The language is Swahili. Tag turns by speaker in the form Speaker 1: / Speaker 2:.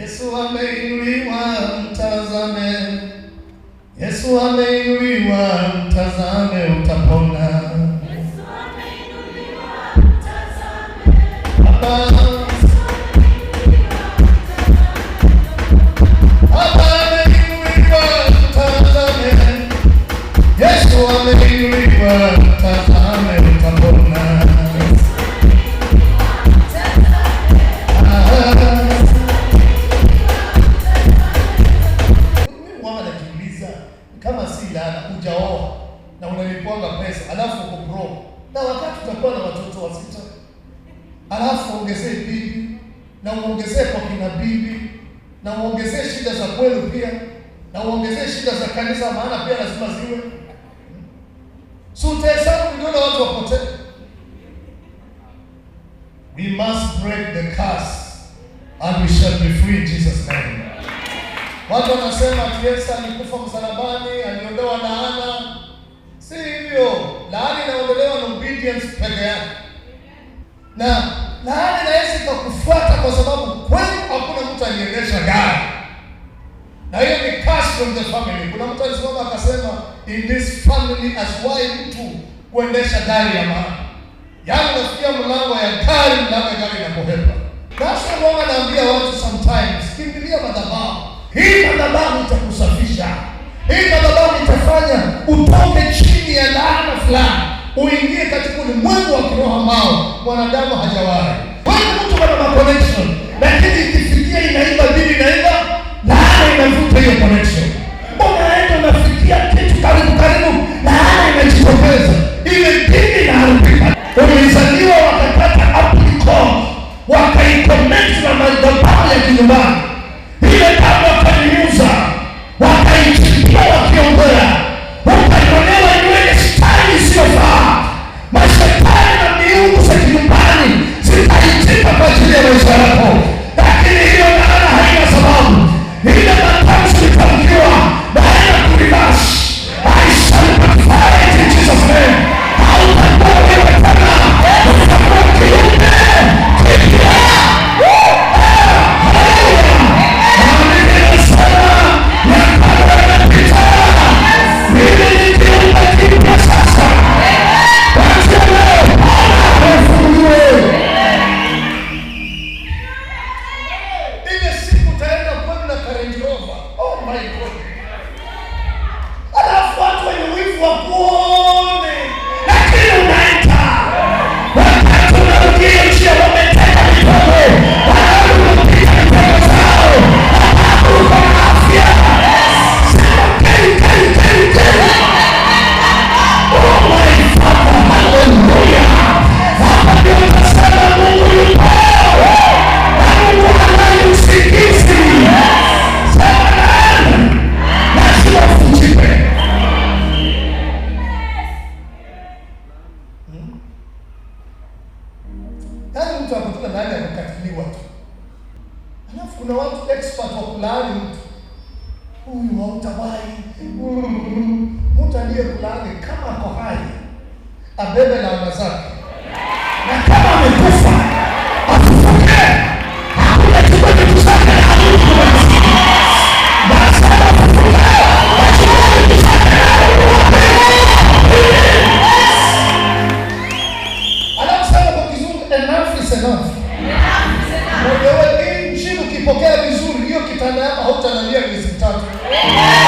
Speaker 1: Yesu ameinuliwa, mtazame. Yesu ameinuliwa, mtazame, utapona.
Speaker 2: Yesu ameinuliwa, mtazame.
Speaker 1: Baba Yesu ameinuliwa, mtazame, utapona. Kama si laana hujaoa na unalipwanga pesa alafu uko broke, na wakati utakuwa na watoto wa sita, alafu ongezee bibi na uongezee kwa kina bibi na uongezee shida za kwenu pia na uongezee shida za kanisa, maana pia lazima ziwe. So utahesabu milioni watu wapotee. We must break the curse and we shall be free in Jesus' name. Watu wanasema ati Yesu alikufa msalabani, aliondoa laana. Si hivyo. Laana inaondolewa na obedience peke yake. Na laana inaweza kukufuata kwa sababu kweli hakuna mtu aliendesha gari. Na hiyo ni curse from the family. Kuna mtu alisimama akasema in this family asiwahi mtu kuendesha gari ya maana. Yaani unafikia mlango ya gari, mlango ya gari inapohepa. Basi Mungu anaambia watu sometimes, kimbilia madhabahu. Hii madhabahu itakusafisha. Hii madhabahu itafanya utoke chini ya laana fulani, uingie katika ulimwengu wa kiroho ambao mwanadamu hajawahi. Wewe mtu ana connection, lakini ikifikia inaimba dini inaimba, laana inavuta hiyo connection. Unaenda unafikia kitu karibu, laana inajitokeza. Ile dini inaharibika. Ulizaliwa wakapata apricot, wakaiconnect na madhabahu ya kinyumbani. Ile kama wakaniuza, wakaichikia wakiongea, wakaionewa nywele style isiyofaa. Mashetani na miungu za kinyumbani zitaitika kwa ajili ya maisha yako. Lakini hiyo laana haina sababu. Ile matamshi itamkiwa na haina kuribasi. I shall not fight in Jesus' name. Hautakuwa wewe tena. Utakuwa kiume. Kuna watu expert wa kulaani mtu. Huyu hautawahi. Mtu aliyekulaani kama ako hai abebe laana zake. Na kama amekufa afufuke. Hakuna kitu kitu zake basi afufuke. Anasema kwa kizungu enough is enough. Ukipokea vizuri hiyo kitanda yako hautalalia miezi 3.